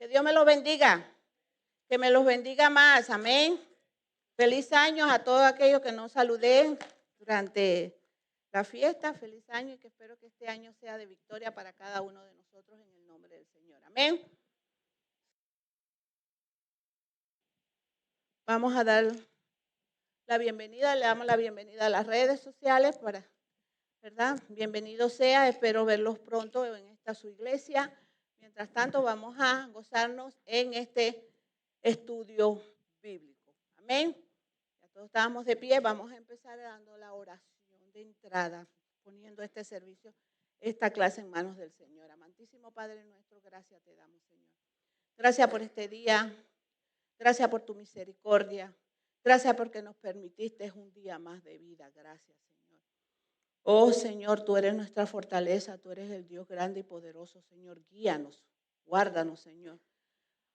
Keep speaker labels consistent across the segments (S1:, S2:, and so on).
S1: Que Dios me los bendiga. Que me los bendiga más. Amén. Feliz año a todos aquellos que nos saludé durante la fiesta. Feliz año y que espero que este año sea de victoria para cada uno de nosotros en el nombre del Señor. Amén. Vamos a dar la bienvenida, le damos la bienvenida a las redes sociales ¿verdad? Bienvenido sea, espero verlos pronto en esta su iglesia. Mientras tanto, vamos a gozarnos en este estudio bíblico. Amén. Ya todos estábamos de pie, vamos a empezar dando la oración de entrada, poniendo este servicio, esta clase en manos del Señor. Amantísimo Padre nuestro, gracias te damos, Señor. Gracias por este día, gracias por tu misericordia, gracias porque nos permitiste un día más de vida. Gracias, Señor. Oh, Señor, tú eres nuestra fortaleza, tú eres el Dios grande y poderoso, Señor. Guíanos, guárdanos, Señor.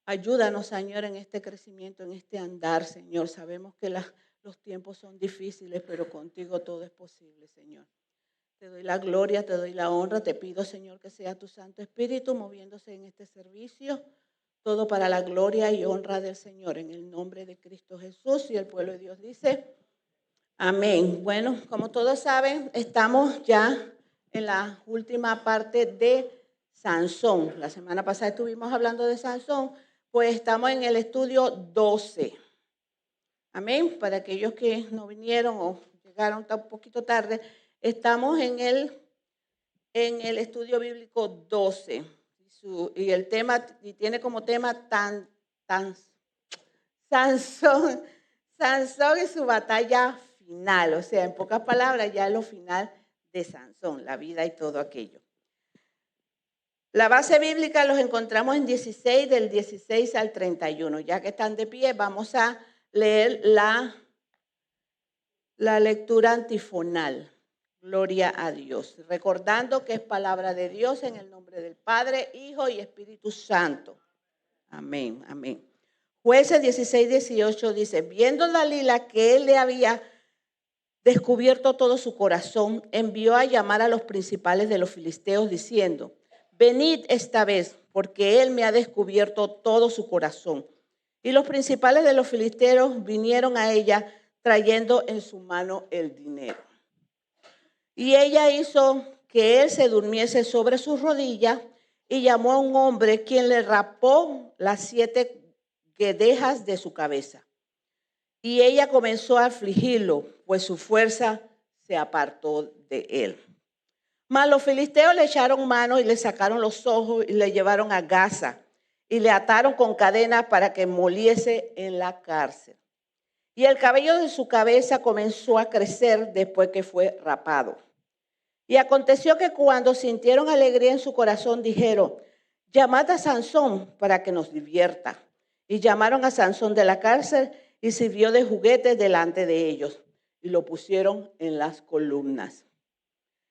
S1: Ayúdanos, Señor, en este crecimiento, en este andar, Señor. Sabemos que los tiempos son difíciles, pero contigo todo es posible, Señor. Te doy la gloria, te doy la honra. Te pido, Señor, que sea tu Santo Espíritu moviéndose en este servicio. Todo para la gloria y honra del Señor. En el nombre de Cristo Jesús. Y el pueblo de Dios dice, amén. Bueno, como todos saben, estamos ya en la última parte de Sansón. La semana pasada estuvimos hablando de Sansón, pues estamos en el estudio 12. Amén. Para aquellos que no vinieron o llegaron un poquito tarde, estamos en el estudio bíblico 12. Y el tema, y tiene como tema Sansón y su batalla final, o sea, en pocas palabras, ya lo final de Sansón, la vida y todo aquello. La base bíblica los encontramos en 16, del 16 al 31. Ya que están de pie, vamos a leer la lectura antifonal. Gloria a Dios. Recordando que es palabra de Dios en el nombre del Padre, Hijo y Espíritu Santo. Amén, amén. Jueces 16, 18 dice, viendo Dalila que él le había descubierto todo su corazón, envió a llamar a los principales de los filisteos diciendo, venid esta vez, porque él me ha descubierto todo su corazón. Y los principales de los filisteos vinieron a ella trayendo en su mano el dinero. Y ella hizo que él se durmiese sobre sus rodillas y llamó a un hombre quien le rapó las 7 guedejas de su cabeza. Y ella comenzó a afligirlo, pues su fuerza se apartó de él. Mas los filisteos le echaron mano y le sacaron los ojos y le llevaron a Gaza y le ataron con cadenas para que moliese en la cárcel. Y el cabello de su cabeza comenzó a crecer después que fue rapado. Y aconteció que cuando sintieron alegría en su corazón, dijeron, llamad a Sansón para que nos divierta. Y llamaron a Sansón de la cárcel y sirvió de juguete delante de ellos. Y lo pusieron en las columnas.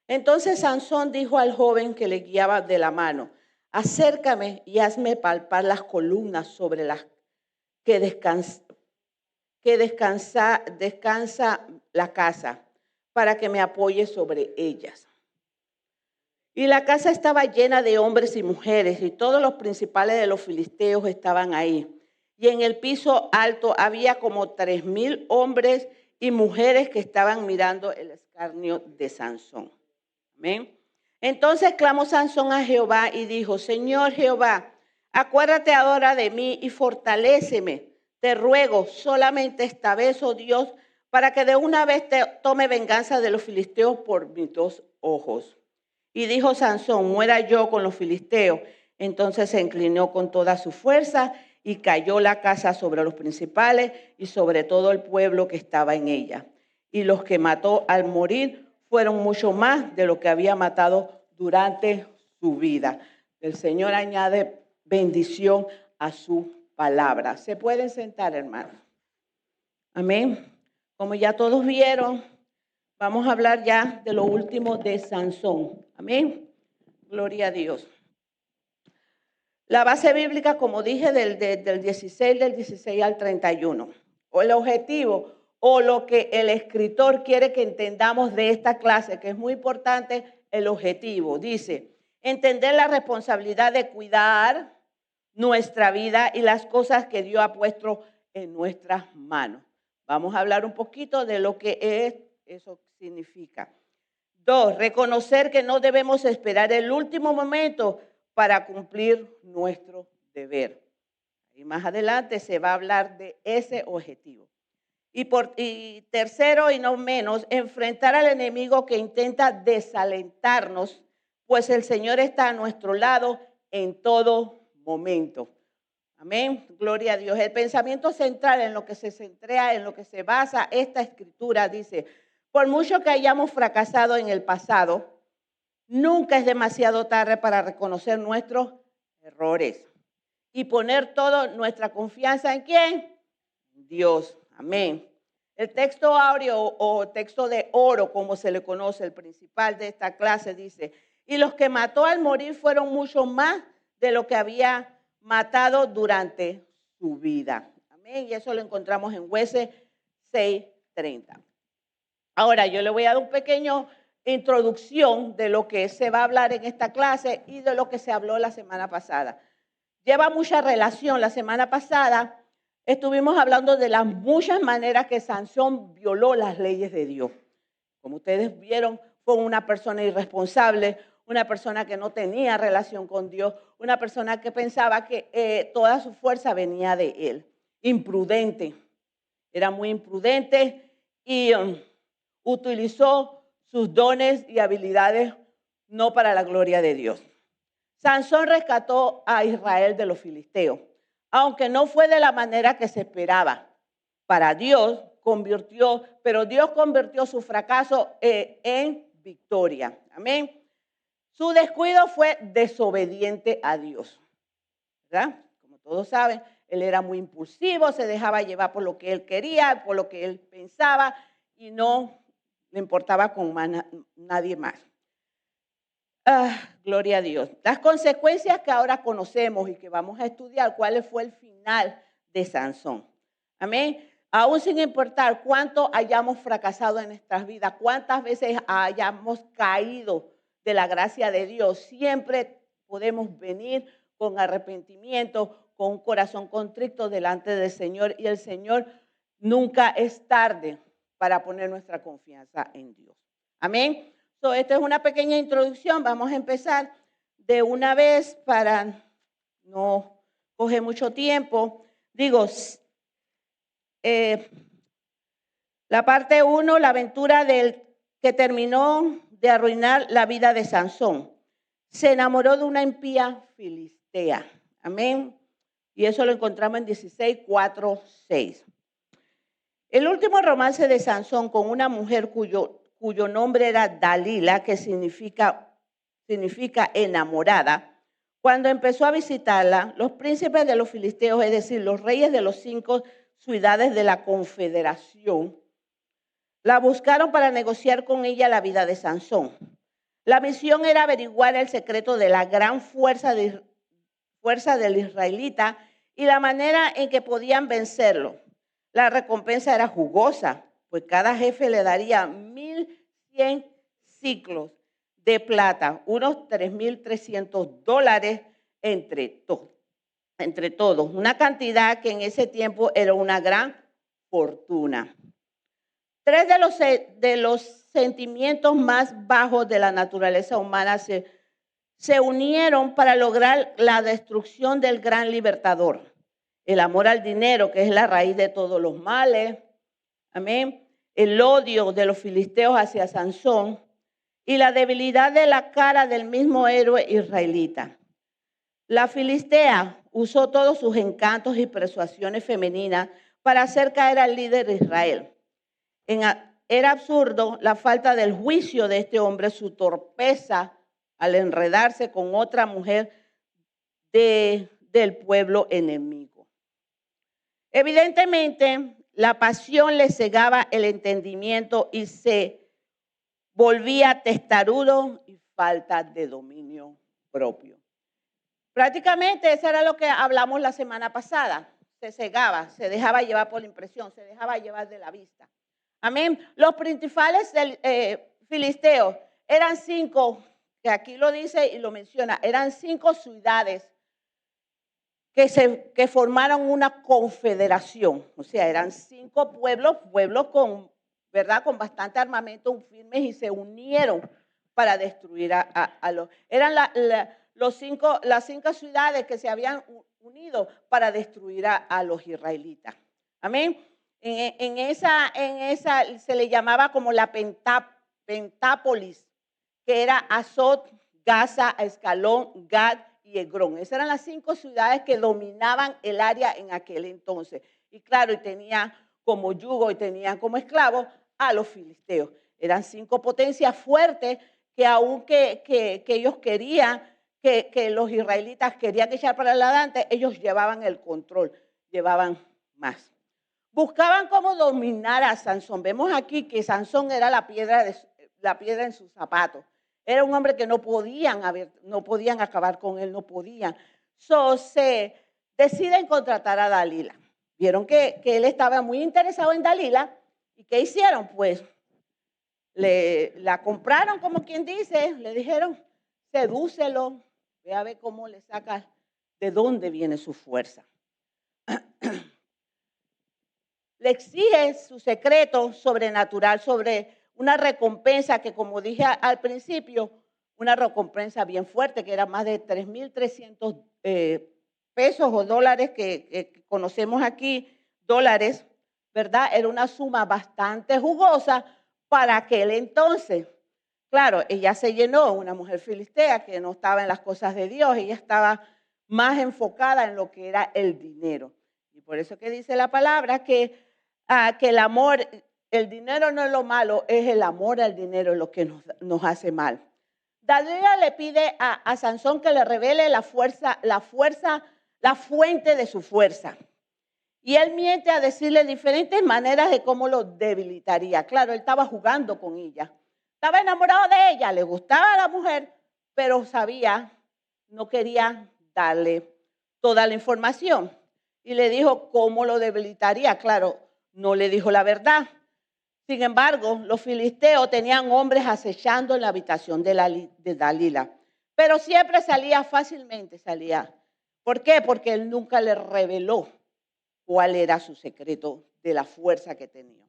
S1: Entonces Sansón dijo al joven que le guiaba de la mano, acércame y hazme palpar las columnas sobre las que descansa la casa, para que me apoye sobre ellas. Y la casa estaba llena de hombres y mujeres, y todos los principales de los filisteos estaban ahí. Y en el piso alto había como 3,000 hombres y mujeres que estaban mirando el escarnio de Sansón. Amén. Entonces clamó Sansón a Jehová y dijo, Señor Jehová, acuérdate ahora de mí y fortaléceme. Te ruego solamente esta vez, oh Dios, para que de una vez te tome venganza de los filisteos por mis 2 ojos. Y dijo Sansón, muera yo con los filisteos. Entonces se inclinó con toda su fuerza y cayó la casa sobre los principales y sobre todo el pueblo que estaba en ella. Y los que mató al morir fueron mucho más de lo que había matado durante su vida. El Señor añade bendición a su palabra. Se pueden sentar, hermanos. Amén. Como ya todos vieron, vamos a hablar ya de lo último de Sansón. Amén. Gloria a Dios. La base bíblica, como dije, del 16 al 31. O el objetivo o lo que el escritor quiere que entendamos de esta clase, que es muy importante el objetivo. Dice, entender la responsabilidad de cuidar, nuestra vida y las cosas que Dios ha puesto en nuestras manos. Vamos a hablar un poquito de lo que eso significa. 2, reconocer que no debemos esperar el último momento para cumplir nuestro deber. Y más adelante se va a hablar de ese objetivo. Y tercero y no menos, enfrentar al enemigo que intenta desalentarnos, pues el Señor está a nuestro lado en todo momento. Amén, gloria a Dios. El pensamiento central en lo que se centrea, en lo que se basa esta escritura dice: por mucho que hayamos fracasado en el pasado, nunca es demasiado tarde para reconocer nuestros errores y poner toda nuestra confianza ¿en quién? Dios. Amén. El texto áureo o texto de oro, como se le conoce, el principal de esta clase, dice: y los que mató al morir fueron mucho más de lo que había matado durante su vida. Amén. Y eso lo encontramos en Jueces 6:30. Ahora, yo le voy a dar un pequeño introducción de lo que se va a hablar en esta clase y de lo que se habló la semana pasada. Lleva mucha relación. La semana pasada estuvimos hablando de las muchas maneras que Sansón violó las leyes de Dios. Como ustedes vieron, fue una persona irresponsable, una persona que no tenía relación con Dios, una persona que pensaba que toda su fuerza venía de él. Imprudente. Era muy imprudente y utilizó sus dones y habilidades no para la gloria de Dios. Sansón rescató a Israel de los filisteos, aunque no fue de la manera que se esperaba. Para Dios pero Dios convirtió su fracaso en victoria. Amén. Su descuido fue desobediente a Dios, ¿verdad? Como todos saben, él era muy impulsivo, se dejaba llevar por lo que él quería, por lo que él pensaba y no le importaba con nadie más. Gloria a Dios. Las consecuencias que ahora conocemos y que vamos a estudiar, ¿cuál fue el final de Sansón? Amén. Aún sin importar cuánto hayamos fracasado en nuestras vidas, cuántas veces hayamos caído de la gracia de Dios, siempre podemos venir con arrepentimiento, con un corazón contrito delante del Señor, y el Señor nunca es tarde para poner nuestra confianza en Dios. Amén. Esta es una pequeña introducción. Vamos a empezar de una vez para no coger mucho tiempo. La parte 1, la aventura del que terminó de arruinar la vida de Sansón. Se enamoró de una impía filistea. Amén. Y eso lo encontramos en 16:4-6. El último romance de Sansón con una mujer cuyo nombre era Dalila, que significa enamorada. Cuando empezó a visitarla, los príncipes de los filisteos, es decir, los reyes de los 5 ciudades de la confederación, la buscaron para negociar con ella la vida de Sansón. La misión era averiguar el secreto de la gran fuerza del israelita y la manera en que podían vencerlo. La recompensa era jugosa, pues cada jefe le daría 1,100 ciclos de plata, unos $3,300 entre todos, una cantidad que en ese tiempo era una gran fortuna. 3 de los sentimientos más bajos de la naturaleza humana se unieron para lograr la destrucción del gran libertador. El amor al dinero, que es la raíz de todos los males. Amén. El odio de los filisteos hacia Sansón y la debilidad de la cara del mismo héroe israelita. La filistea usó todos sus encantos y persuasiones femeninas para hacer caer al líder de Israel. Era absurdo la falta del juicio de este hombre, su torpeza al enredarse con otra mujer del pueblo enemigo. Evidentemente, la pasión le cegaba el entendimiento y se volvía testarudo y falta de dominio propio. Prácticamente eso era lo que hablamos la semana pasada. Se cegaba, se dejaba llevar por la impresión, se dejaba llevar de la vista. Amén. Los principales del filisteo eran 5, que aquí lo dice y lo menciona, eran 5 ciudades que formaron una confederación. O sea, eran 5 pueblos con, ¿verdad?, con bastante armamento firmes, y se unieron para destruir a los... Eran las 5 ciudades que se habían unido para destruir a los israelitas. Amén. En esa se le llamaba como la Pentápolis, que era Azot, Gaza, Ascalón, Gad y Egrón. Esas eran las 5 ciudades que dominaban el área en aquel entonces. Y claro, y tenían como yugo y tenían como esclavos a los filisteos. Eran 5 potencias fuertes que aunque ellos querían, que los israelitas querían echar para adelante, ellos llevaban el control, llevaban más. Buscaban cómo dominar a Sansón. Vemos aquí que Sansón era la piedra en sus zapatos. Era un hombre que no podían acabar con él, no podían. Se deciden contratar a Dalila. Vieron que él estaba muy interesado en Dalila. ¿Y qué hicieron? Pues la compraron, como quien dice. Le dijeron, sedúcelo, ve a ver cómo le sacas, de dónde viene su fuerza. Le exige su secreto sobrenatural sobre una recompensa que, como dije al principio, una recompensa bien fuerte, que era más de 3,300 pesos o dólares que conocemos aquí, dólares, ¿verdad? Era una suma bastante jugosa para aquel entonces. Claro, ella se llenó, una mujer filistea que no estaba en las cosas de Dios, ella estaba más enfocada en lo que era el dinero. Y por eso que dice la palabra que el amor, el dinero no es lo malo, es el amor al dinero lo que nos hace mal. Dalila le pide a Sansón que le revele la fuente de su fuerza. Y él miente a decirle diferentes maneras de cómo lo debilitaría. Claro, él estaba jugando con ella. Estaba enamorado de ella, le gustaba a la mujer, pero sabía, no quería darle toda la información. Y le dijo cómo lo debilitaría. Claro, no le dijo la verdad. Sin embargo, los filisteos tenían hombres acechando en la habitación de Dalila. Pero siempre salía fácilmente, salía. ¿Por qué? Porque él nunca le reveló cuál era su secreto de la fuerza que tenía.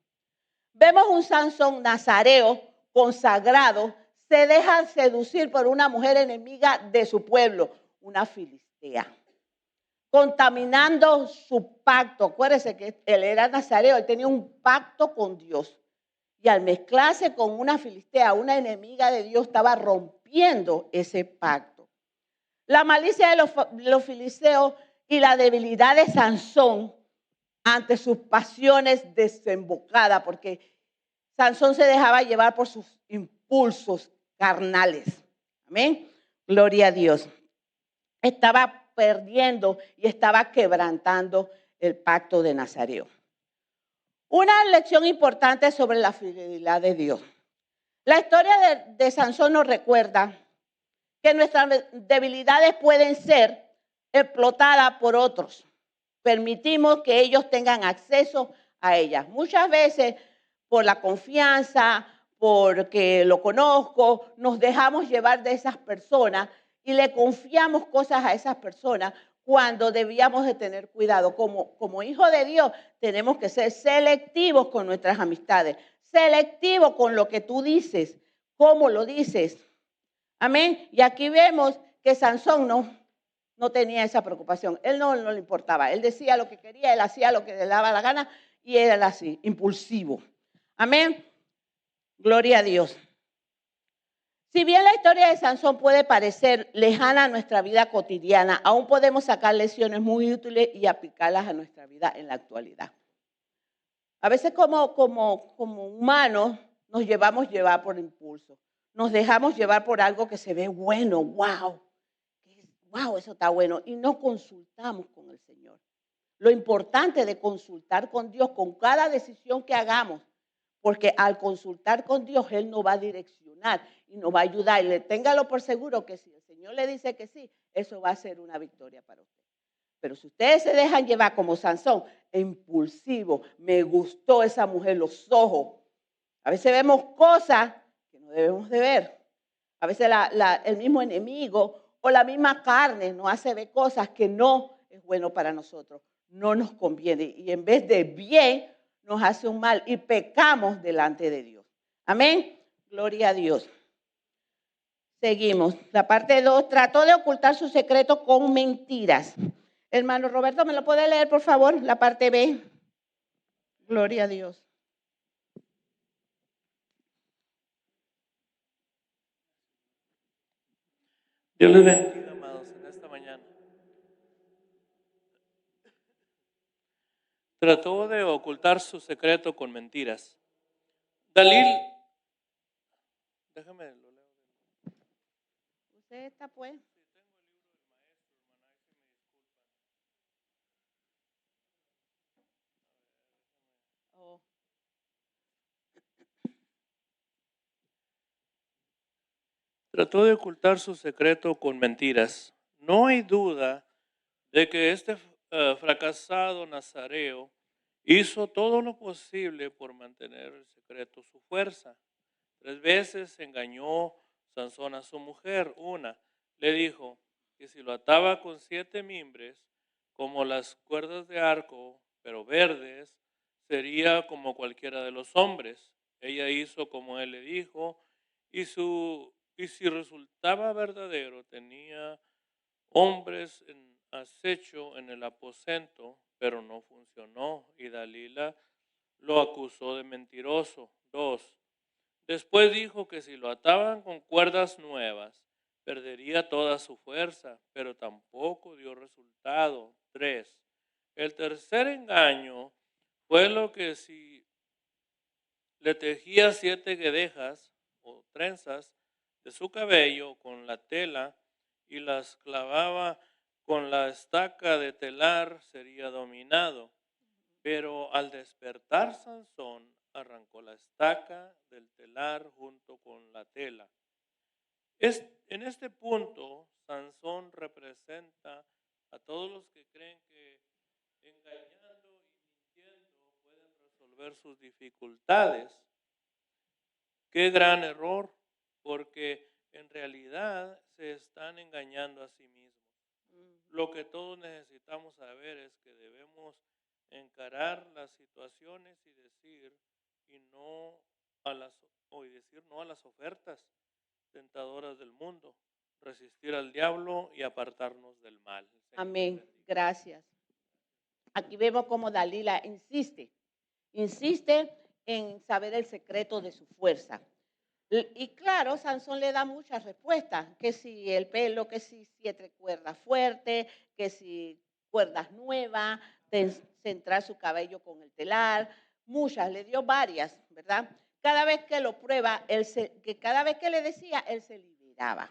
S1: Vemos un Sansón nazareo, consagrado, se deja seducir por una mujer enemiga de su pueblo, una filistea, contaminando su pacto. Acuérdense que él era nazareo, él tenía un pacto con Dios. Y al mezclarse con una filistea, una enemiga de Dios, estaba rompiendo ese pacto. La malicia de los filisteos y la debilidad de Sansón ante sus pasiones desembocadas, porque Sansón se dejaba llevar por sus impulsos carnales. Amén. Gloria a Dios. Estaba perdiendo y estaba quebrantando el pacto de Nazareo. Una lección importante sobre la fidelidad de Dios. La historia de Sansón nos recuerda que nuestras debilidades pueden ser explotadas por otros. Permitimos que ellos tengan acceso a ellas. Muchas veces, por la confianza, porque lo conozco, nos dejamos llevar de esas personas y le confiamos cosas a esas personas cuando debíamos de tener cuidado. Como hijos de Dios, tenemos que ser selectivos con nuestras amistades, selectivos con lo que tú dices, cómo lo dices. Amén. Y aquí vemos que Sansón no tenía esa preocupación. Él no le importaba. Él decía lo que quería, él hacía lo que le daba la gana y era así, impulsivo. Amén. Gloria a Dios. Si bien la historia de Sansón puede parecer lejana a nuestra vida cotidiana, aún podemos sacar lecciones muy útiles y aplicarlas a nuestra vida en la actualidad. A veces como humanos nos llevamos llevar por impulso. Nos dejamos llevar por algo que se ve bueno, wow, eso está bueno, y no consultamos con el Señor. Lo importante de consultar con Dios con cada decisión que hagamos, porque al consultar con Dios, Él nos va a direccionar y nos va a ayudar. Y téngalo por seguro que si el Señor le dice que sí, eso va a ser una victoria para usted. Pero si ustedes se dejan llevar como Sansón, impulsivo, me gustó esa mujer, los ojos. A veces vemos cosas que no debemos de ver. A veces el mismo enemigo o la misma carne nos hace ver cosas que no es bueno para nosotros. No nos conviene. Y en vez de bien, nos hace un mal y pecamos delante de Dios. Amén. Gloria a Dios. Seguimos. La parte 2, trató de ocultar su secreto con mentiras. Hermano Roberto, ¿me lo puede leer, por favor? La parte B. Gloria a Dios.
S2: Dios les bendiga, amados, en esta mañana. Trató de ocultar su secreto con mentiras. Dalil, déjame lo leo.
S1: ¿Usted está pues? Oh.
S2: Trató de ocultar su secreto con mentiras. No hay duda de que este fracasado nazareo hizo todo lo posible por mantener el secreto su fuerza. 3 veces engañó Sansón a su mujer. Una, le dijo que si lo ataba con 7 mimbres, como las cuerdas de arco, pero verdes, sería como cualquiera de los hombres. Ella hizo como él le dijo, y si resultaba verdadero, tenía hombres en acecho en el aposento, pero no funcionó, y Dalila lo acusó de mentiroso. 2. Después dijo que si lo ataban con cuerdas nuevas, perdería toda su fuerza, pero tampoco dio resultado. 3. El tercer engaño fue lo que si le tejía 7 guedejas o trenzas de su cabello con la tela y las clavaba con la estaca de telar, sería dominado. Pero al despertar Sansón arrancó la estaca del telar junto con la tela. En este punto, Sansón representa a todos los que creen que engañando y mintiendo pueden resolver sus dificultades. Qué gran error, porque en realidad se están engañando a sí mismos. Lo que todos necesitamos saber es que debemos encarar las situaciones y decir no a las ofertas tentadoras del mundo, resistir al diablo y apartarnos del mal.
S1: Amén. Gracias. Aquí vemos cómo Dalila insiste en saber el secreto de su fuerza. Y claro, Sansón le da muchas respuestas, que si el pelo, que si 7 cuerdas fuertes, que si cuerdas nuevas, centrar su cabello con el telar, muchas, le dio varias, ¿verdad? Cada vez que lo prueba, cada vez que le decía, él se liberaba,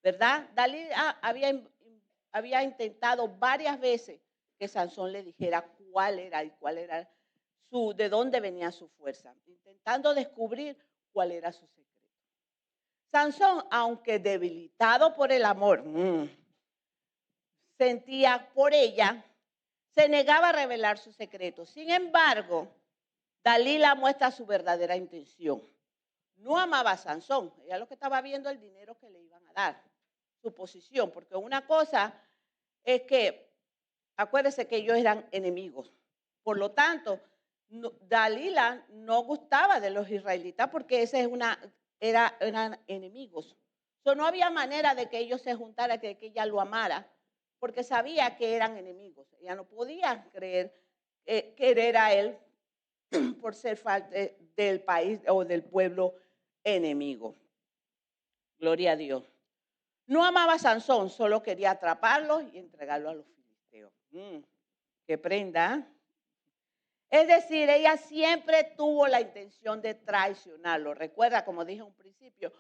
S1: ¿verdad? Dalila había intentado varias veces que Sansón le dijera cuál era de dónde venía su fuerza, intentando descubrir cuál era su secreto. Sansón, aunque debilitado por el amor, sentía por ella, se negaba a revelar su secreto. Sin embargo, Dalila muestra su verdadera intención. No amaba a Sansón, ella lo que estaba viendo el dinero que le iban a dar, su posición, porque una cosa es que, acuérdense que ellos eran enemigos. Por lo tanto, Dalila no gustaba de los israelitas porque eran enemigos. No había manera de que ellos se juntaran, de que ella lo amara, porque sabía que eran enemigos. Ella no podía querer a él por ser parte del país o del pueblo enemigo. Gloria a Dios. No amaba a Sansón, solo quería atraparlo y entregarlo a los filisteos. ¡Qué prenda! Es decir, ella siempre tuvo la intención de traicionarlo. Recuerda, como dije en un principio,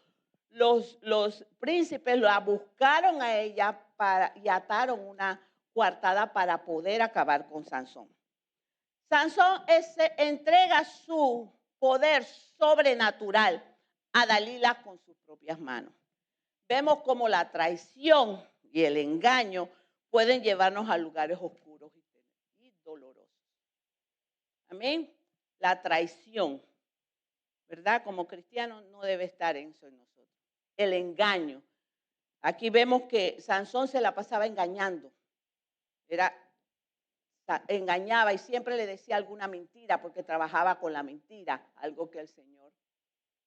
S1: los príncipes la buscaron a ella y ataron una coartada para poder acabar con Sansón. Sansón entrega su poder sobrenatural a Dalila con sus propias manos. Vemos cómo la traición y el engaño pueden llevarnos a lugares oscuros y dolorosos. Amén. La traición, ¿verdad? Como cristianos no debe estar en eso en nosotros. El engaño. Aquí vemos que Sansón se la pasaba engañando. Era, engañaba y siempre le decía alguna mentira porque trabajaba con la mentira, algo que el Señor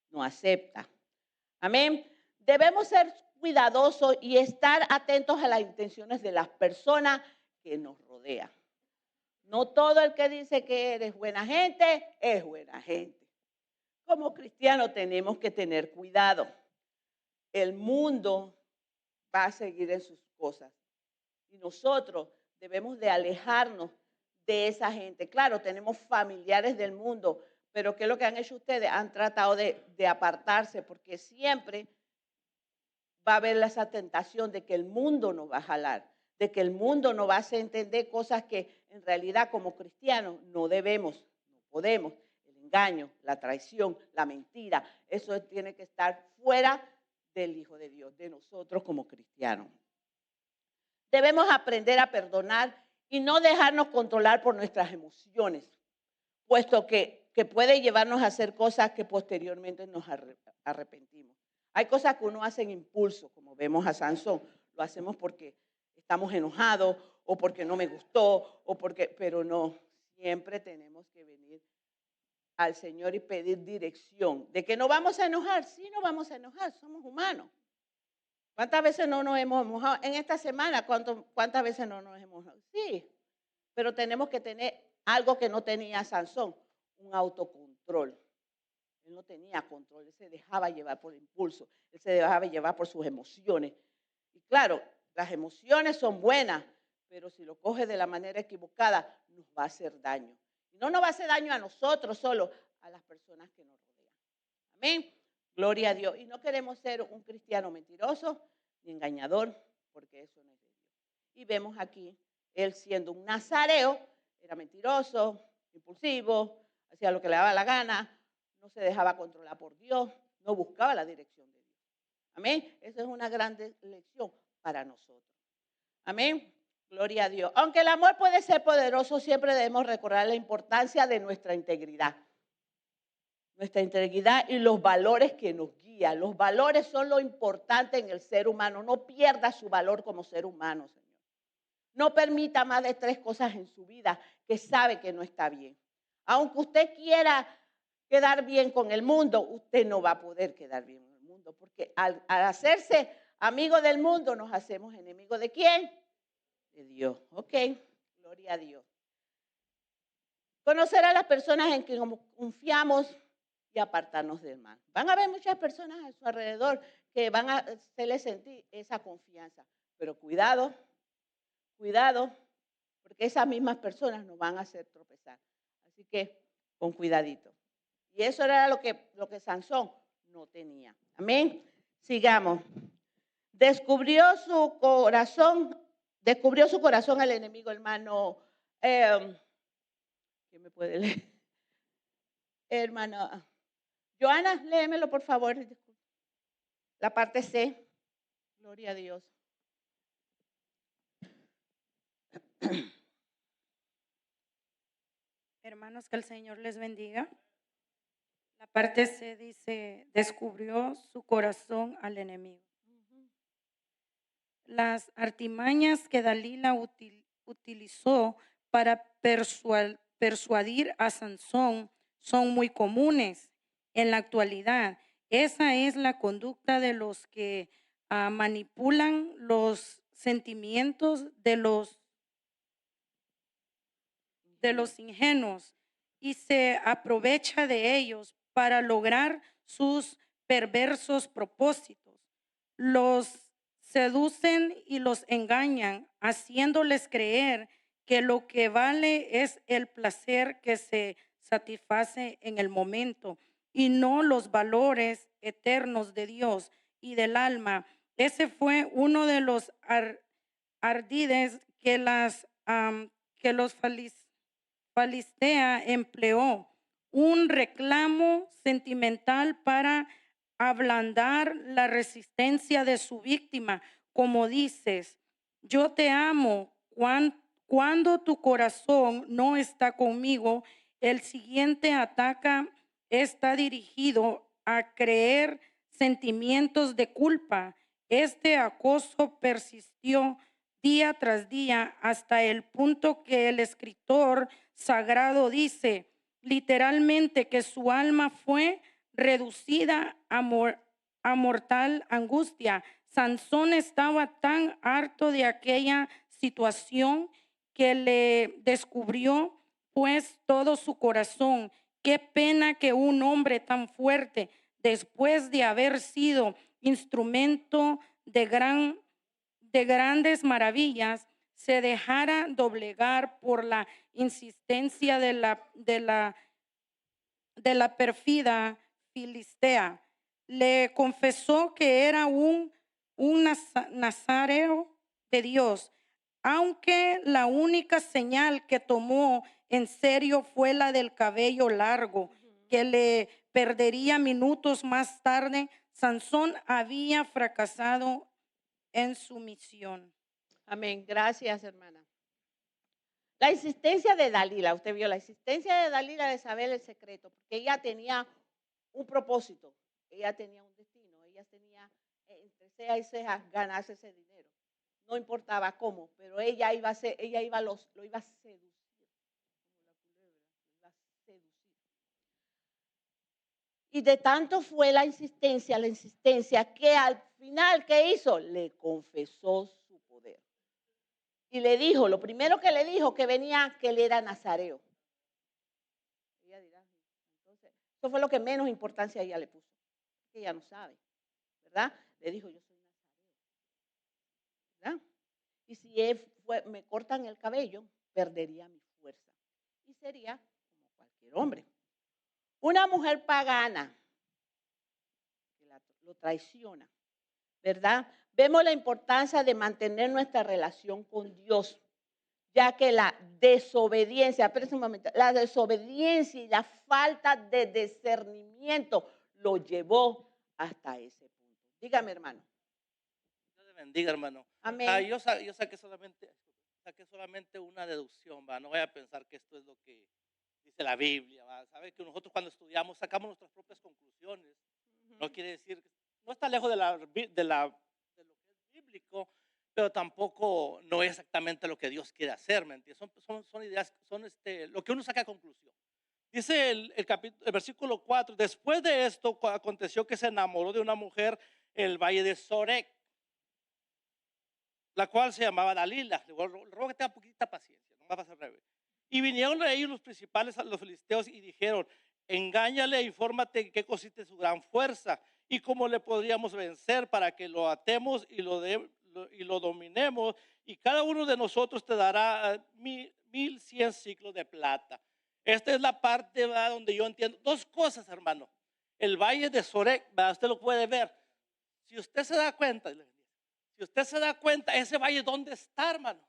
S1: no acepta. Amén. Debemos ser cuidadosos y estar atentos a las intenciones de las personas que nos rodean. No todo el que dice que eres buena gente es buena gente. Como cristianos tenemos que tener cuidado. El mundo va a seguir en sus cosas y nosotros debemos de alejarnos de esa gente. Claro, tenemos familiares del mundo, pero ¿qué es lo que han hecho ustedes? Han tratado de apartarse porque siempre va a haber esa tentación de que el mundo nos va a jalar, de que el mundo nos va a hacer entender cosas que en realidad como cristianos no debemos, no podemos. El engaño, la traición, la mentira, eso tiene que estar fuera del Hijo de Dios, de nosotros como cristianos. Debemos aprender a perdonar y no dejarnos controlar por nuestras emociones, puesto que puede llevarnos a hacer cosas que posteriormente nos arrepentimos. Hay cosas que uno hace en impulso, como vemos a Sansón, lo hacemos porque estamos enojados o porque no me gustó, pero no, siempre tenemos que venir al Señor y pedir dirección. ¿De que no vamos a enojar? Sí, no vamos a enojar, somos humanos. ¿Cuántas veces no nos hemos enojado? En esta semana, ¿cuántas veces no nos hemos enojado? Sí, pero tenemos que tener algo que no tenía Sansón, un autocontrol. Él no tenía control, él se dejaba llevar por impulso, él se dejaba llevar por sus emociones. Y claro, las emociones son buenas, pero si lo coge de la manera equivocada, nos va a hacer daño. Y no nos va a hacer daño a nosotros solo, a las personas que nos rodean. Amén. Gloria a Dios. Y no queremos ser un cristiano mentiroso ni engañador, porque eso no es de Dios. Y vemos aquí, él siendo un nazareo, era mentiroso, impulsivo, hacía lo que le daba la gana, no se dejaba controlar por Dios, no buscaba la dirección de Dios. Amén. Esa es una gran lección para nosotros. Amén. Gloria a Dios. Aunque el amor puede ser poderoso, siempre debemos recordar la importancia de nuestra integridad. Nuestra integridad y los valores que nos guían. Los valores son lo importante en el ser humano. No pierda su valor como ser humano, Señor. No permita más de 3 cosas en su vida que sabe que no está bien. Aunque usted quiera quedar bien con el mundo, usted no va a poder quedar bien con el mundo, porque al hacerse amigo del mundo nos hacemos enemigos ¿de quién? De Dios. Ok, gloria a Dios. Conocer a las personas en quien confiamos y apartarnos del mal. Van a haber muchas personas a su alrededor que van a hacerle sentir esa confianza, pero cuidado, cuidado, porque esas mismas personas nos van a hacer tropezar. Así que con cuidadito. Y eso era lo que Sansón no tenía. Amén. Sigamos. Descubrió su corazón al enemigo, hermano. ¿Quién me puede leer? Hermano. Joana, léemelo por favor. La parte C. Gloria a Dios.
S3: Hermanos, que el Señor les bendiga. La parte C dice, descubrió su corazón al enemigo. Las artimañas que Dalila utilizó para persuadir a Sansón son muy comunes en la actualidad. Esa es la conducta de los que manipulan los sentimientos de los ingenuos y se aprovecha de ellos para lograr sus perversos propósitos. Los seducen y los engañan, haciéndoles creer que lo que vale es el placer que se satisface en el momento y no los valores eternos de Dios y del alma. Ese fue uno de los ardides que los Filistea empleó, un reclamo sentimental para ablandar la resistencia de su víctima, como dices, yo te amo cuando tu corazón no está conmigo. El siguiente ataque está dirigido a creer sentimientos de culpa. Este acoso persistió día tras día hasta el punto que el escritor sagrado dice literalmente que su alma fue reducida a mortal angustia. Sansón estaba tan harto de aquella situación que le descubrió pues todo su corazón. Qué pena que un hombre tan fuerte, después de haber sido instrumento de grandes maravillas, se dejara doblegar por la insistencia de la perfida filistea. Le confesó que era un nazareo de Dios, aunque la única señal que tomó en serio fue la del cabello largo, que le perdería minutos más tarde. Sansón había fracasado en su misión.
S1: Amén. Gracias, hermana. La insistencia de Dalila, usted vio la insistencia de Dalila de saber el secreto, porque ella tenía un propósito, ella tenía un destino, ella tenía entre ceja y ceja ganarse ese dinero. No importaba cómo, pero ella iba a ser, lo iba a seducir, como la culebra, lo iba a seducir. Y de tanto fue la insistencia, que al final, ¿qué hizo? Le confesó su poder. Y le dijo, lo primero que le dijo, que venía, que él era nazareo. Ella dirá, entonces, eso fue lo que menos importancia ella le puso, que ella no sabe, ¿verdad? Le dijo, yo soy nazareo, ¿verdad? Y si me cortan el cabello, perdería mi fuerza y sería como cualquier hombre. Una mujer pagana que lo traiciona, ¿verdad? Vemos la importancia de mantener nuestra relación con Dios, ya que la desobediencia, espérense un momento, la desobediencia y la falta de discernimiento lo llevó hasta ese punto. Dígame, hermano.
S4: Dios te bendiga, hermano.
S1: Amén.
S4: Yo saqué solamente una deducción, ¿va? No voy a pensar que esto es lo que dice la Biblia, ¿va? Sabe que nosotros cuando estudiamos sacamos nuestras propias conclusiones. No quiere decir, no está lejos de lo que es bíblico, pero tampoco no es exactamente lo que Dios quiere hacer, ¿me entiendes? Son ideas, lo que uno saca a conclusión. Dice el versículo 4, después de esto aconteció que se enamoró de una mujer en el valle de Sorek, la cual se llamaba Dalila. Le ruego que tenga poquita paciencia, no va a pasar breve. Y vinieron a ellos los principales, los filisteos, y dijeron, engáñale, infórmate qué consiste su gran fuerza y cómo le podríamos vencer para que lo atemos y lo dominemos, y cada uno de nosotros te dará 1100 ciclos de plata. Esta es la parte, ¿verdad?, donde yo entiendo dos cosas, hermano. El valle de Sorek, ¿verdad?, usted lo puede ver. Si usted se da cuenta, ese valle, ¿dónde está, hermano?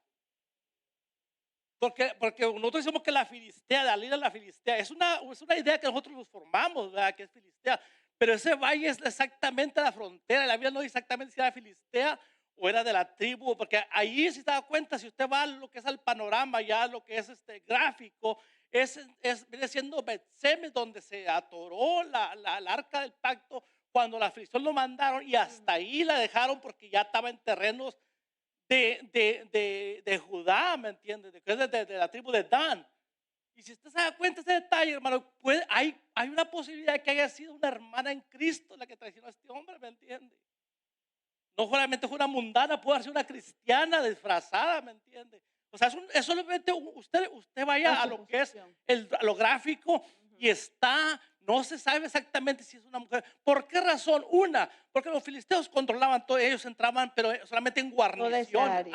S4: Porque nosotros decimos que la filistea, Dalila la filistea, es una idea que nosotros nos formamos, ¿verdad?, que es filistea. Pero ese valle es exactamente la frontera. La Biblia no dice exactamente si era filistea o era de la tribu, porque ahí, si se da cuenta, si usted va a lo que es el panorama, ya lo que es este gráfico, viene siendo Bet-Semes, donde se atoró la arca del pacto cuando la aflicción lo mandaron, y hasta ahí la dejaron porque ya estaba en terrenos de Judá, ¿me entiendes? De la tribu de Dan. Y si usted se da cuenta de ese detalle, hermano, hay una posibilidad de que haya sido una hermana en Cristo la que traicionó a este hombre, ¿me entiende? No solamente fue una mundana, puede ser una cristiana disfrazada, ¿me entiende? O sea, es solamente usted vaya a lo que es a lo gráfico, y no se sabe exactamente si es una mujer. ¿Por qué razón? Porque los filisteos controlaban todo, ellos entraban, pero solamente en guarnición.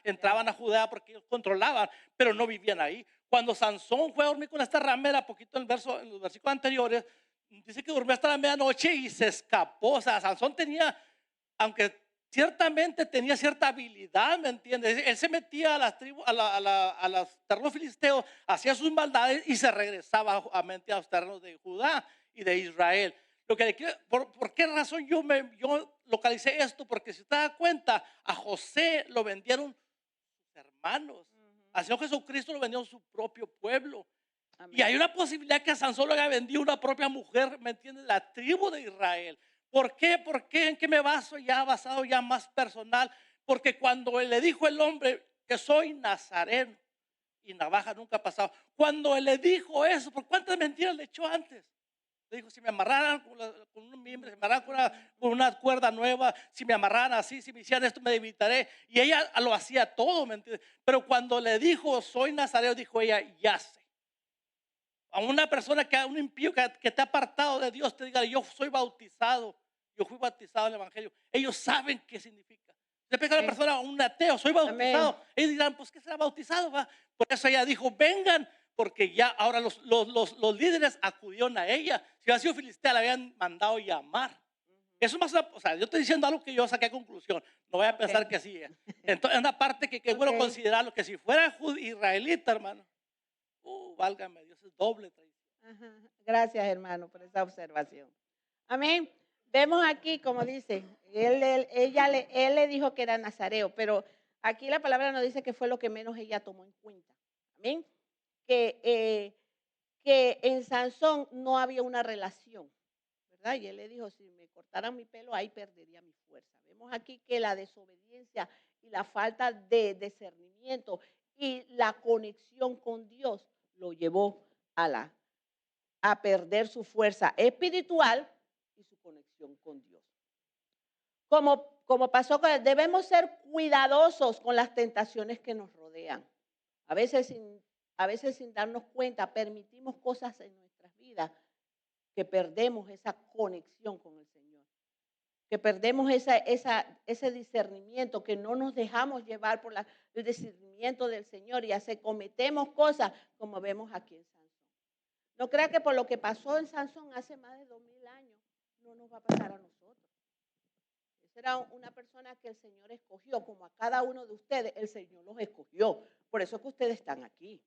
S4: Entraban a Judea porque ellos controlaban, pero no vivían ahí. Cuando Sansón fue a dormir con esta ramera, poquito en los versículos anteriores, dice que durmió hasta la medianoche y se escapó. O sea, Sansón tenía, aunque ciertamente tenía cierta habilidad, ¿me entiendes? Él se metía a las tribus, a los terrenos filisteos, hacía sus maldades y se regresaba a los terrenos de Judá y de Israel. ¿Por qué razón yo localicé esto? Porque si te das cuenta, a José lo vendieron sus hermanos. Al Señor Jesucristo lo vendieron su propio pueblo. Amén. Y hay una posibilidad que a Sansón lo haya vendido una propia mujer, ¿me entiendes? La tribu de Israel. ¿Por qué? ¿En qué me baso ya basado ya más personal? Porque cuando le dijo el hombre que soy nazareno, y navaja nunca ha pasado, cuando él le dijo eso, ¿por cuántas mentiras le echó antes? Le dijo, si me amarraran con un miembro, si me amarraran con una cuerda nueva, si me amarraran así, si me hicieran esto, me debilitaré. Y ella lo hacía todo, ¿me entiendes? Pero cuando le dijo, soy nazareo, dijo ella, ya sé. A una persona, a un impío que te ha apartado de Dios, te diga, yo soy bautizado, yo fui bautizado en el Evangelio. Ellos saben qué significa. Le pega a la
S1: Amén.
S4: persona, a un ateo, soy bautizado. Ellos dirán, pues, ¿qué será bautizado? Va? Por eso ella dijo, vengan, porque ya ahora los líderes acudieron a ella. Si hubiera sido filistea, la habían mandado llamar. Eso más, o sea, yo estoy diciendo algo que yo saqué a conclusión. No voy a pensar que así es. Entonces, es una parte que es bueno considerarlo, que si fuera israelita, hermano, válgame Dios, es doble traición.
S1: Ajá. Gracias, hermano, por esa observación. Amén. Vemos aquí, como dice, él le dijo que era nazareo, pero aquí la palabra nos dice que fue lo que menos ella tomó en cuenta. Amén. Que en Sansón no había una relación, ¿verdad? Y él le dijo, si me cortaran mi pelo, ahí perdería mi fuerza. Vemos aquí que la desobediencia y la falta de discernimiento y la conexión con Dios lo llevó a perder su fuerza espiritual y su conexión con Dios. Como pasó, debemos ser cuidadosos con las tentaciones que nos rodean. A veces sin darnos cuenta, permitimos cosas en nuestras vidas que perdemos esa conexión con el Señor, que perdemos ese discernimiento, que no nos dejamos llevar por el discernimiento del Señor y cometemos cosas como vemos aquí en Sansón. No crea que por lo que pasó en Sansón hace más de 2000 años, no nos va a pasar a nosotros. Esa era una persona que el Señor escogió, como a cada uno de ustedes, el Señor los escogió. Por eso es que ustedes están aquí.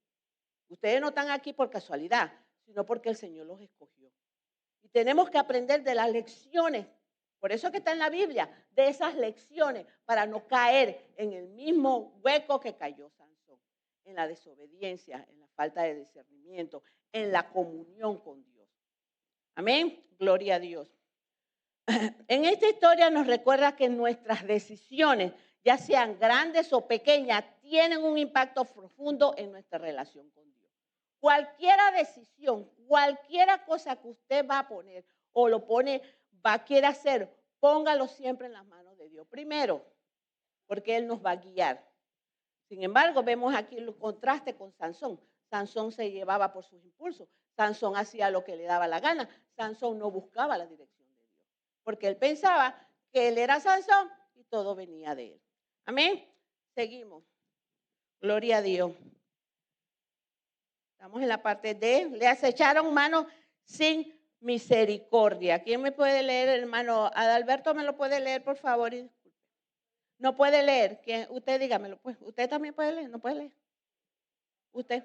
S1: Ustedes no están aquí por casualidad, sino porque el Señor los escogió. Y tenemos que aprender de las lecciones, por eso que está en la Biblia, de esas lecciones, para no caer en el mismo hueco que cayó Sansón, en la desobediencia, en la falta de discernimiento, en la comunión con Dios. Amén, gloria a Dios. En esta historia nos recuerda que nuestras decisiones, ya sean grandes o pequeñas, tienen un impacto profundo en nuestra relación con Dios. Cualquiera decisión, cualquiera cosa que usted va a poner o quiere hacer, póngalo siempre en las manos de Dios. Primero, porque Él nos va a guiar. Sin embargo, vemos aquí el contraste con Sansón. Sansón se llevaba por sus impulsos. Sansón hacía lo que le daba la gana. Sansón no buscaba la dirección de Dios, porque él pensaba que él era Sansón y todo venía de él. Amén. Seguimos. Gloria a Dios. Estamos en la parte D. Le acecharon mano sin misericordia. ¿Quién me puede leer, hermano? Adalberto, ¿me lo puede leer, por favor? No puede leer. ¿Quién? Usted dígamelo. Pues. ¿Usted también puede leer? ¿No puede leer? ¿Usted?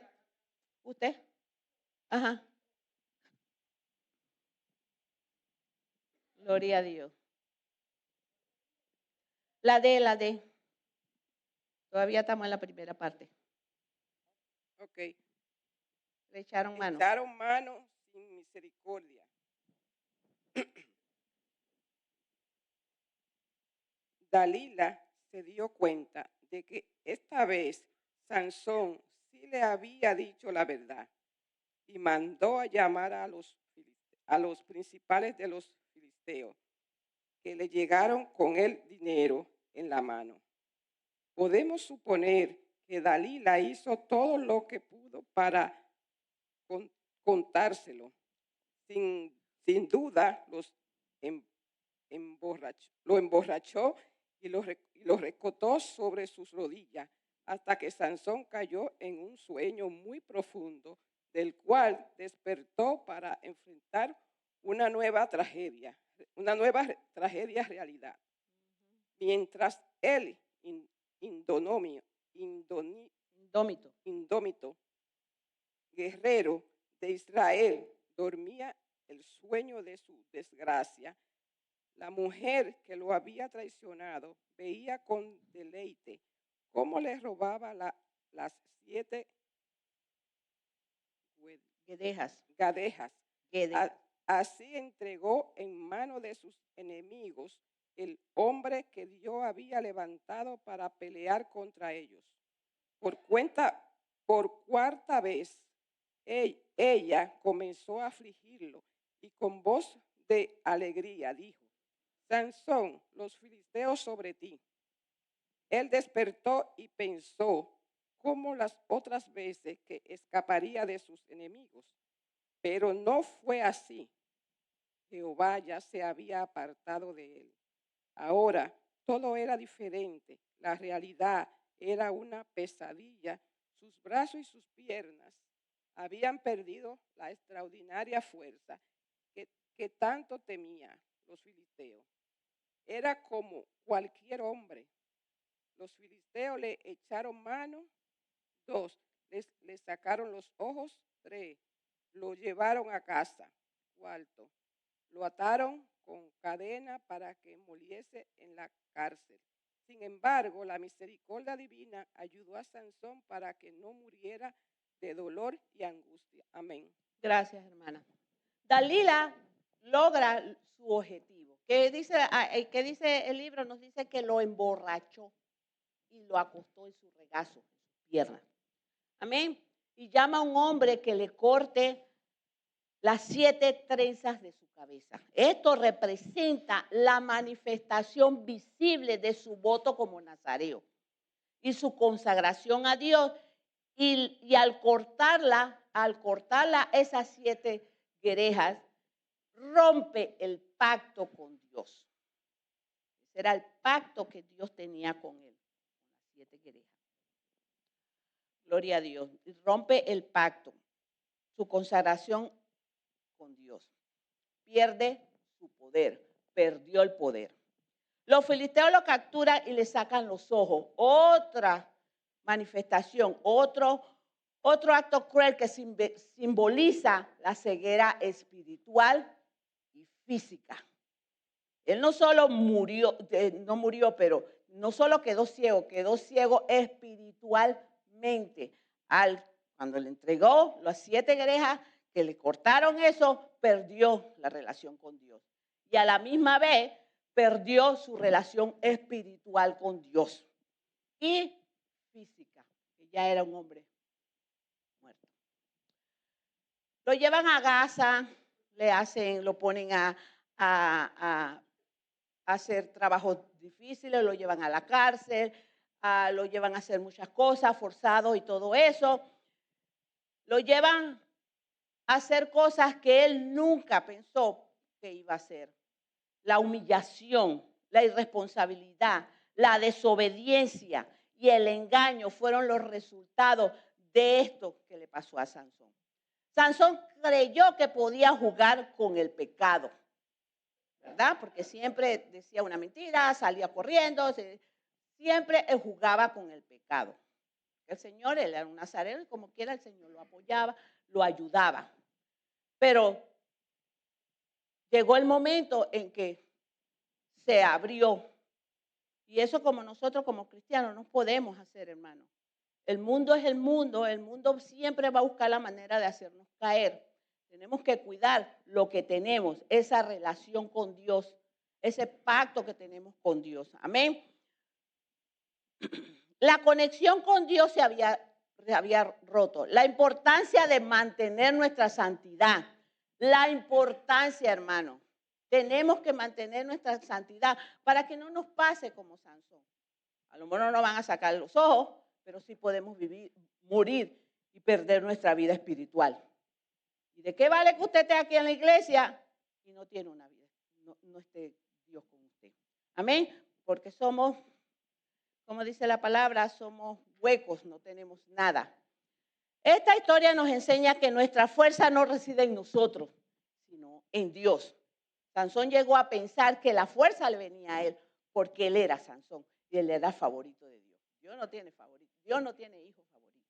S1: Ajá. Gloria a Dios. La D. Todavía estamos en la primera parte.
S5: Ok.
S1: Le echaron mano.
S5: Echaron mano sin misericordia. Dalila se dio cuenta de que esta vez Sansón sí le había dicho la verdad y mandó a llamar a los principales de los filisteos, que le llegaron con el dinero en la mano. Podemos suponer que Dalila hizo todo lo que pudo para contárselo. Sin duda, lo emborrachó y lo recostó sobre sus rodillas hasta que Sansón cayó en un sueño muy profundo, del cual despertó para enfrentar una nueva tragedia realidad. Mientras él, indómito, guerrero de Israel, dormía el sueño de su desgracia, la mujer que lo había traicionado veía con deleite cómo le robaba las 7 gadejas. Así entregó en manos de sus enemigos el hombre que Dios había levantado para pelear contra ellos. Por cuarta vez, ella comenzó a afligirlo y con voz de alegría dijo: Sansón, los filisteos sobre ti. Él despertó y pensó, como las otras veces, que escaparía de sus enemigos. Pero no fue así. Jehová ya se había apartado de él. Ahora todo era diferente. La realidad era una pesadilla. Sus brazos y sus piernas habían perdido la extraordinaria fuerza que tanto temía los filisteos. Era como cualquier hombre. Los filisteos le echaron mano. 2, le sacaron los ojos. 3, lo llevaron a casa. 4, lo ataron con cadena para que muriese en la cárcel. Sin embargo, la misericordia divina ayudó a Sansón para que no muriera de dolor y angustia. Amén.
S1: Gracias, hermana. Dalila logra su objetivo. ¿Qué dice el libro? Nos dice que lo emborrachó y lo acostó en su regazo, en su pierna. Amén. Y llama a un hombre que le corte las 7 trenzas de su cabeza. Esto representa la manifestación visible de su voto como nazareo y su consagración a Dios. Y al cortarla esas 7 guerejas, rompe el pacto con Dios. Ese era el pacto que Dios tenía con él, con las 7 guerejas. Gloria a Dios. Rompe el pacto, su consagración con Dios. Pierde su poder, perdió el poder. Los filisteos lo capturan y le sacan los ojos. Otra manifestación, otro acto cruel que simboliza la ceguera espiritual y física. Él no solo no solo quedó ciego espiritualmente. Cuando le entregó las 7 guerejas, que le cortaron eso, perdió la relación con Dios. Y a la misma vez perdió su relación espiritual con Dios. Y física, que ya era un hombre muerto. Lo llevan a Gaza, lo ponen a hacer trabajos difíciles, lo llevan a la cárcel, lo llevan a hacer muchas cosas, forzados y todo eso. Lo llevan a hacer cosas que él nunca pensó que iba a hacer. La humillación, la irresponsabilidad, la desobediencia y el engaño fueron los resultados de esto que le pasó a Sansón. Sansón creyó que podía jugar con el pecado, ¿verdad? Porque siempre decía una mentira, salía corriendo, siempre él jugaba con el pecado. El Señor, él era un nazareno y como quiera el Señor lo apoyaba, lo ayudaba. Pero llegó el momento en que se abrió. Y eso como nosotros como cristianos no podemos hacer, hermano. El mundo es el mundo siempre va a buscar la manera de hacernos caer. Tenemos que cuidar lo que tenemos, esa relación con Dios, ese pacto que tenemos con Dios. Amén. La conexión con Dios se había roto. La importancia de mantener nuestra santidad. La importancia, hermano. Tenemos que mantener nuestra santidad para que no nos pase como Sansón. A lo mejor no nos van a sacar los ojos, pero sí podemos morir y perder nuestra vida espiritual. ¿Y de qué vale que usted esté aquí en la iglesia y no tiene una vida? No esté Dios con usted. Amén. Porque somos, como dice la palabra, somos huecos, no tenemos nada. Esta historia nos enseña que nuestra fuerza no reside en nosotros, sino en Dios. Sansón llegó a pensar que la fuerza le venía a él porque él era Sansón y él era favorito de Dios. Dios no tiene favorito, Dios no tiene hijos favoritos.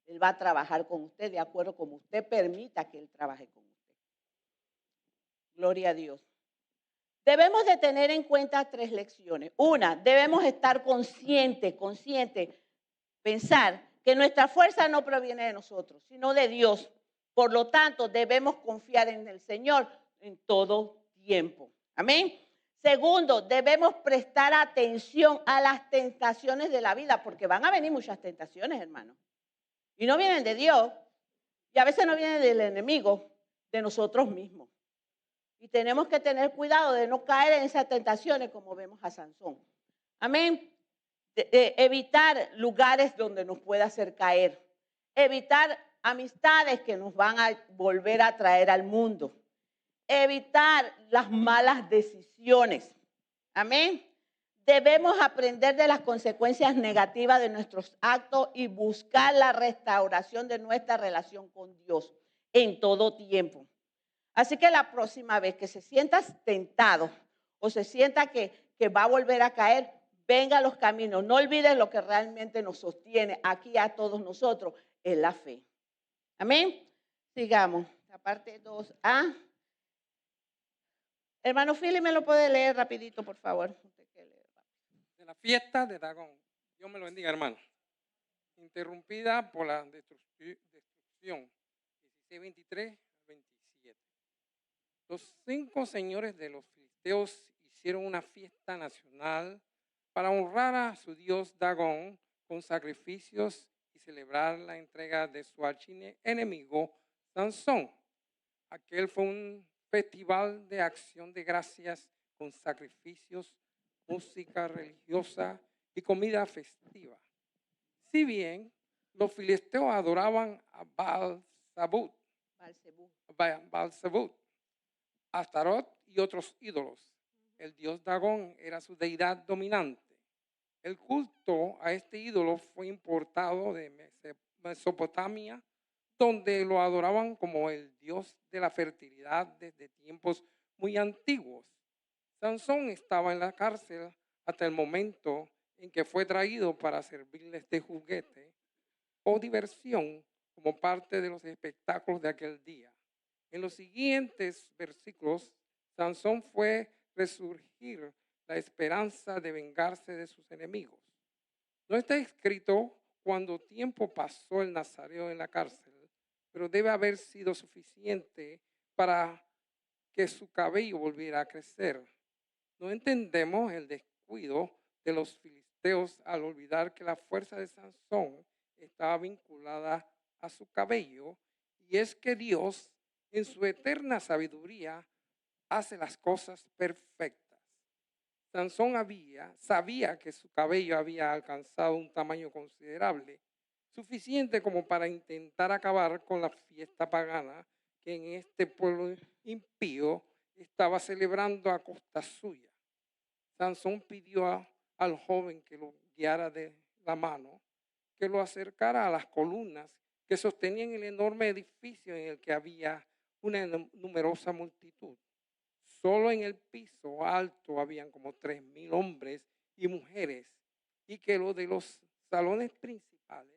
S1: Él va a trabajar con usted de acuerdo como usted permita que él trabaje con usted. Gloria a Dios. Debemos de tener en cuenta 3 lecciones. Una, debemos estar conscientes, pensar que nuestra fuerza no proviene de nosotros, sino de Dios. Por lo tanto, debemos confiar en el Señor en todo tiempo. Amén. Segundo, debemos prestar atención a las tentaciones de la vida, porque van a venir muchas tentaciones, hermano. Y no vienen de Dios, y a veces no vienen del enemigo, de nosotros mismos. Y tenemos que tener cuidado de no caer en esas tentaciones como vemos a Sansón. Amén. Evitar lugares donde nos pueda hacer caer. Evitar amistades que nos van a volver a traer al mundo. Evitar las malas decisiones. Amén. Debemos aprender de las consecuencias negativas de nuestros actos y buscar la restauración de nuestra relación con Dios en todo tiempo. Así que la próxima vez que se sientas tentado o se sienta que va a volver a caer, venga a los caminos. No olvides lo que realmente nos sostiene aquí a todos nosotros, es la fe. Amén. Sigamos. La parte 2A. Hermano Philip, ¿me lo puede leer rapidito, por favor?
S6: De la fiesta de Dagón. Dios me lo bendiga, hermano. Interrumpida por la destrucción. 16:23-27. Los 5 señores de los filisteos hicieron una fiesta nacional para honrar a su dios Dagón con sacrificios y celebrar la entrega de su archienemigo Sansón. Aquel fue un festival de acción de gracias con sacrificios, música religiosa y comida festiva. Si bien los filisteos adoraban a Baal-zebub, Astarot y otros ídolos, el dios Dagón era su deidad dominante. El culto a este ídolo fue importado de Mesopotamia, donde lo adoraban como el dios de la fertilidad desde tiempos muy antiguos. Sansón estaba en la cárcel hasta el momento en que fue traído para servirles de juguete o diversión como parte de los espectáculos de aquel día. En los siguientes versículos, Sansón fue resurgir la esperanza de vengarse de sus enemigos. No está escrito cuánto tiempo pasó el nazareo en la cárcel, pero debe haber sido suficiente para que su cabello volviera a crecer. No entendemos el descuido de los filisteos al olvidar que la fuerza de Sansón estaba vinculada a su cabello, y es que Dios, en su eterna sabiduría, hace las cosas perfectas. Sansón sabía que su cabello había alcanzado un tamaño considerable, suficiente como para intentar acabar con la fiesta pagana que en este pueblo impío estaba celebrando a costa suya. Sansón pidió al joven que lo guiara de la mano, que lo acercara a las columnas que sostenían el enorme edificio en el que había una numerosa multitud. Solo en el piso alto habían como 3,000 hombres y mujeres, y que lo de los salones principales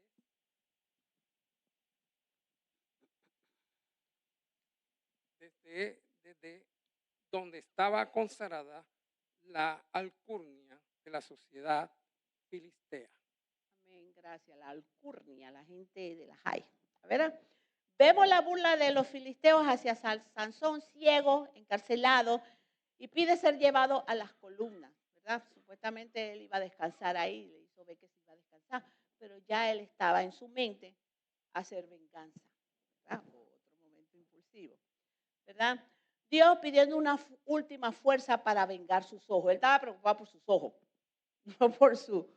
S6: desde donde estaba consagrada la alcurnia de la sociedad filistea.
S1: Amén, gracias. La alcurnia, la gente de la Jai. A ver, vemos la burla de los filisteos hacia Sansón, ciego, encarcelado, y pide ser llevado a las columnas, ¿verdad? Supuestamente él iba a descansar ahí, le hizo ver que se iba a descansar, pero ya él estaba en su mente hacer venganza, ¿verdad? Otro momento impulsivo, ¿verdad? Dios pidiendo una última fuerza para vengar sus ojos. Él estaba preocupado por sus ojos, no por su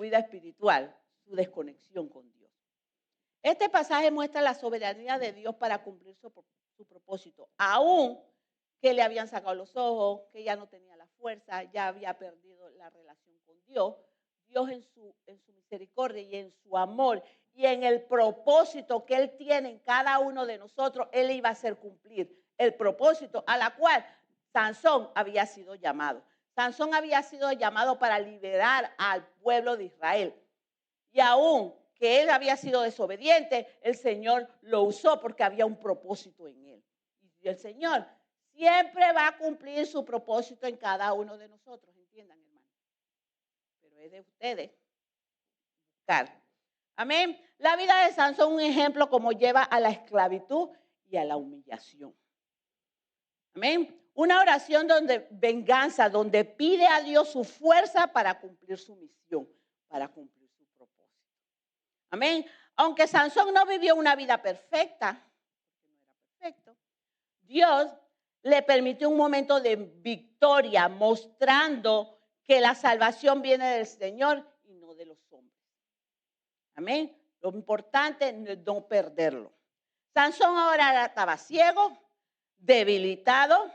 S1: vida espiritual, su desconexión con Dios. Este pasaje muestra la soberanía de Dios para cumplir su propósito, aún que le habían sacado los ojos, que ya no tenía la fuerza, ya había perdido la relación con Dios. Dios en su misericordia y en su amor y en el propósito que Él tiene en cada uno de nosotros, Él iba a hacer cumplir el propósito a la cual Sansón había sido llamado. Sansón había sido llamado para liberar al pueblo de Israel. Y aún que él había sido desobediente, el Señor lo usó porque había un propósito en él. Y el Señor siempre va a cumplir su propósito en cada uno de nosotros, entiendan, hermanos. Pero es de ustedes buscar. Amén. La vida de Sansón es un ejemplo como lleva a la esclavitud y a la humillación. Amén. Una oración donde venganza, donde pide a Dios su fuerza para cumplir su misión, para cumplir su propósito. Amén. Aunque Sansón no vivió una vida perfecta, porque no era perfecto, Dios le permitió un momento de victoria, mostrando que la salvación viene del Señor y no de los hombres. Amén. Lo importante es no perderlo. Sansón ahora estaba ciego, debilitado,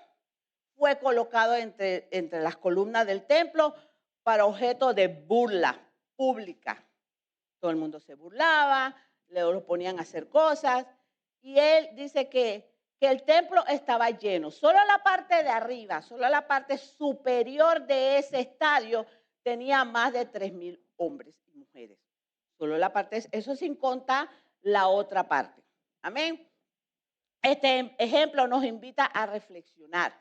S1: fue colocado entre las columnas del templo para objeto de burla pública. Todo el mundo se burlaba, le lo ponían a hacer cosas. Y él dice que el templo estaba lleno. Solo la parte de arriba, solo la parte superior de ese estadio tenía más de 3,000 hombres y mujeres. Solo la parte, eso sin contar la otra parte. Amén. Este ejemplo nos invita a reflexionar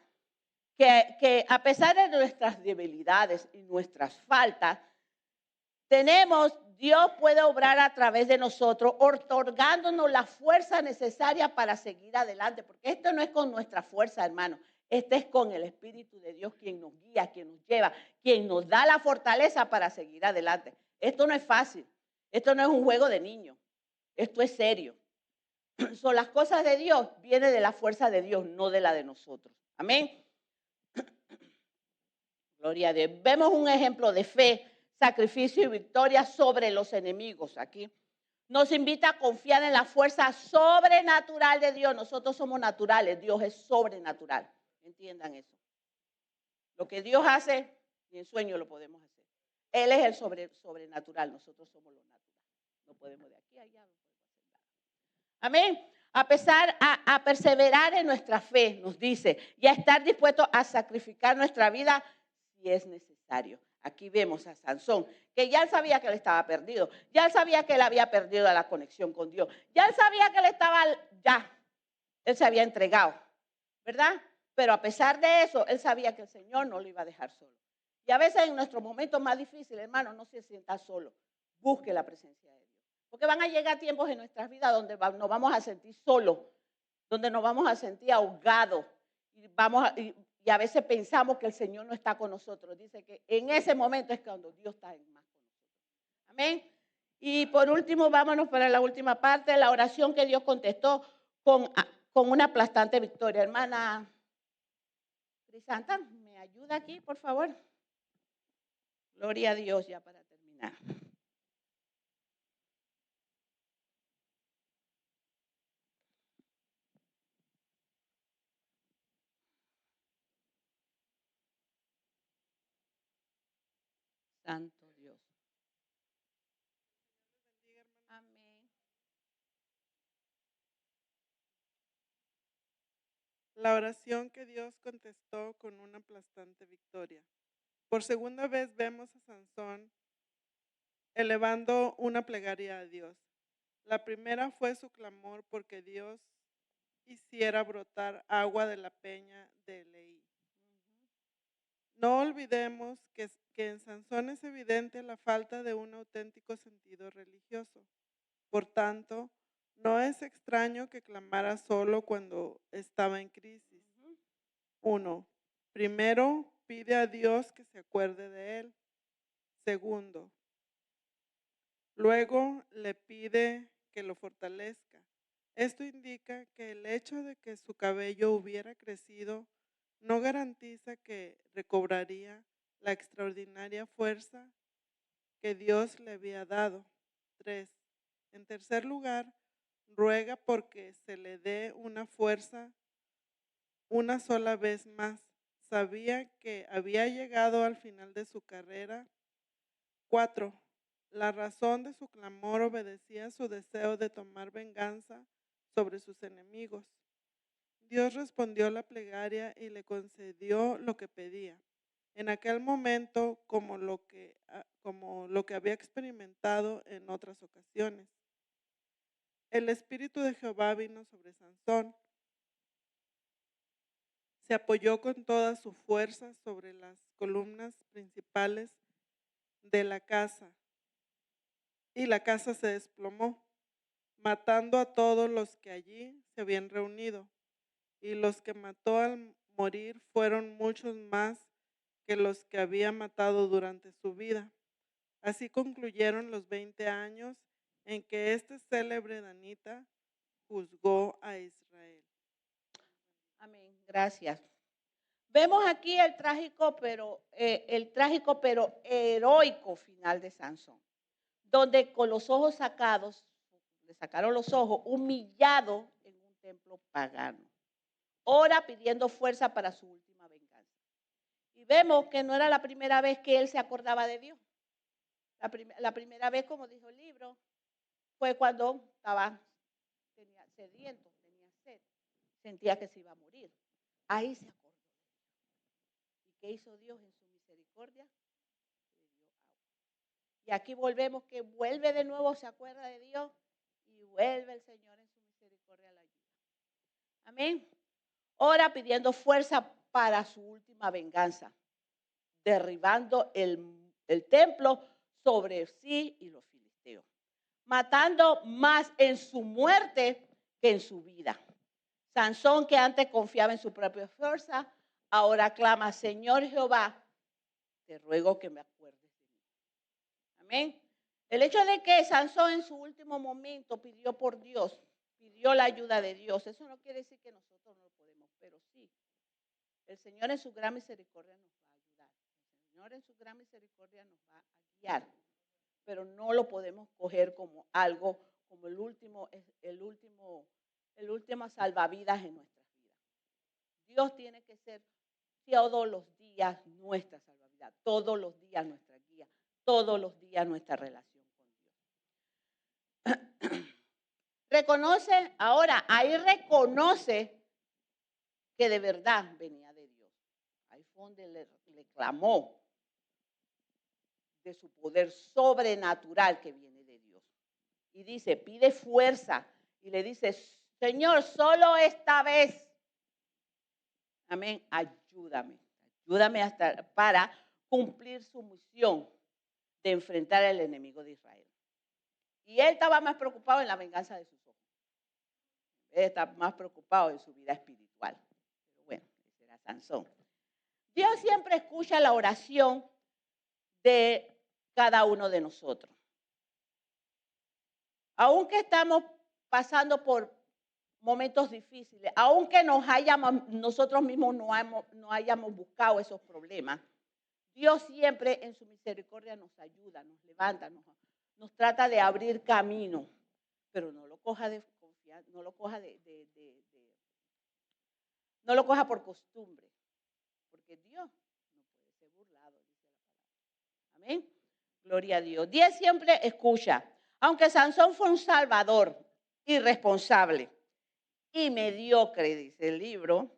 S1: que a pesar de nuestras debilidades y nuestras faltas, Dios puede obrar a través de nosotros, otorgándonos la fuerza necesaria para seguir adelante, porque esto no es con nuestra fuerza, hermano, este es con el Espíritu de Dios quien nos guía, quien nos lleva, quien nos da la fortaleza para seguir adelante. Esto no es fácil, esto no es un juego de niños, esto es serio. Son las cosas de Dios, viene de la fuerza de Dios, no de la de nosotros. Amén. Gloria a Dios. Vemos un ejemplo de fe, sacrificio y victoria sobre los enemigos aquí. Nos invita a confiar en la fuerza sobrenatural de Dios. Nosotros somos naturales, Dios es sobrenatural. Entiendan eso. Lo que Dios hace, ni en sueño lo podemos hacer. Él es el sobrenatural, nosotros somos los naturales. No podemos de aquí a allá, no podemos hacer nada. Amén. A pesar a perseverar en nuestra fe, nos dice, y a estar dispuestos a sacrificar nuestra vida si es necesario. Aquí vemos a Sansón, que ya él sabía que él estaba perdido, ya él sabía que él había perdido la conexión con Dios, ya él sabía que él se había entregado, ¿verdad? Pero a pesar de eso, él sabía que el Señor no lo iba a dejar solo. Y a veces en nuestros momentos más difíciles, hermano, no se sienta solo, busque la presencia de Dios. Porque van a llegar tiempos en nuestras vidas donde nos vamos a sentir solos, donde nos vamos a sentir ahogados y a veces pensamos que el Señor no está con nosotros. Dice que en ese momento es cuando Dios está más con nosotros. Amén. Y por último, vámonos para la última parte, la oración que Dios contestó con una aplastante victoria. Hermana Crisanta, ¿me ayuda aquí, por favor? Gloria a Dios, ya para terminar. Santo Dios. Amén.
S7: La oración que Dios contestó con una aplastante victoria. Por segunda vez vemos a Sansón elevando una plegaria a Dios. La primera fue su clamor porque Dios hiciera brotar agua de la peña de Leí. No olvidemos que en Sansón es evidente la falta de un auténtico sentido religioso. Por tanto, no es extraño que clamara solo cuando estaba en crisis. 1. Primero, pide a Dios que se acuerde de él. Segundo, luego le pide que lo fortalezca. Esto indica que el hecho de que su cabello hubiera crecido no garantiza que recobraría la extraordinaria fuerza que Dios le había dado. 3. En tercer lugar, ruega porque se le dé una fuerza una sola vez más. Sabía que había llegado al final de su carrera. 4. La razón de su clamor obedecía a su deseo de tomar venganza sobre sus enemigos. Dios respondió la plegaria y le concedió lo que pedía. En aquel momento, como lo que había experimentado en otras ocasiones. El Espíritu de Jehová vino sobre Sansón. Se apoyó con toda su fuerza sobre las columnas principales de la casa y la casa se desplomó, matando a todos los que allí se habían reunido. Y los que mató al morir fueron muchos más que los que había matado durante su vida. Así concluyeron los 20 años en que este célebre danita juzgó a Israel.
S1: Amén. Gracias. Vemos aquí el trágico pero heroico final de Sansón, donde con los ojos sacados, le sacaron los ojos, humillado en un templo pagano. Ora pidiendo fuerza para su última venganza. Y vemos que no era la primera vez que él se acordaba de Dios. La primera vez, como dijo el libro, fue cuando tenía sediento, tenía sed, sentía que se iba a morir. Ahí se acordó. ¿Y qué hizo Dios en su misericordia? Le dio agua. Y aquí volvemos, que vuelve de nuevo, se acuerda de Dios y vuelve el Señor en su misericordia a la ayuda. Amén. Ora pidiendo fuerza para su última venganza, derribando el templo sobre sí y los filisteos, matando más en su muerte que en su vida. Sansón, que antes confiaba en su propia fuerza, ahora clama: Señor Jehová, te ruego que me acuerdes de mí. Amén. El hecho de que Sansón en su último momento pidió por Dios, pidió la ayuda de Dios, eso no quiere decir que nosotros no lo podemos, pero sí, el Señor en su gran misericordia nos va a ayudar. El Señor en su gran misericordia nos va a guiar, pero no lo podemos coger como algo, como el último salvavidas en nuestras vidas. Dios tiene que ser todos los días nuestra salvavidas, todos los días nuestra guía, todos los días nuestra relación con Dios. Reconoce, ahora, ahí reconoce que de verdad venía de Dios. Ahí fue donde le clamó de su poder sobrenatural que viene de Dios. Y dice, pide fuerza y le dice: Señor, solo esta vez, amén, ayúdame para cumplir su misión de enfrentar al enemigo de Israel. Y él estaba más preocupado en la venganza de sus ojos. Él está más preocupado en su vida espiritual. Pero bueno, ese era Sansón. Dios siempre escucha la oración de cada uno de nosotros. Aunque estamos pasando por momentos difíciles, aunque nosotros mismos no hayamos buscado esos problemas, Dios siempre en su misericordia nos ayuda, nos levanta, nos trata de abrir camino, pero no lo coja de confianza, no lo coja por costumbre, porque Dios no puede ser burlado, dice la palabra. Amén. Gloria a Dios. Dios siempre escucha. Aunque Sansón fue un salvador irresponsable y mediocre, dice el libro,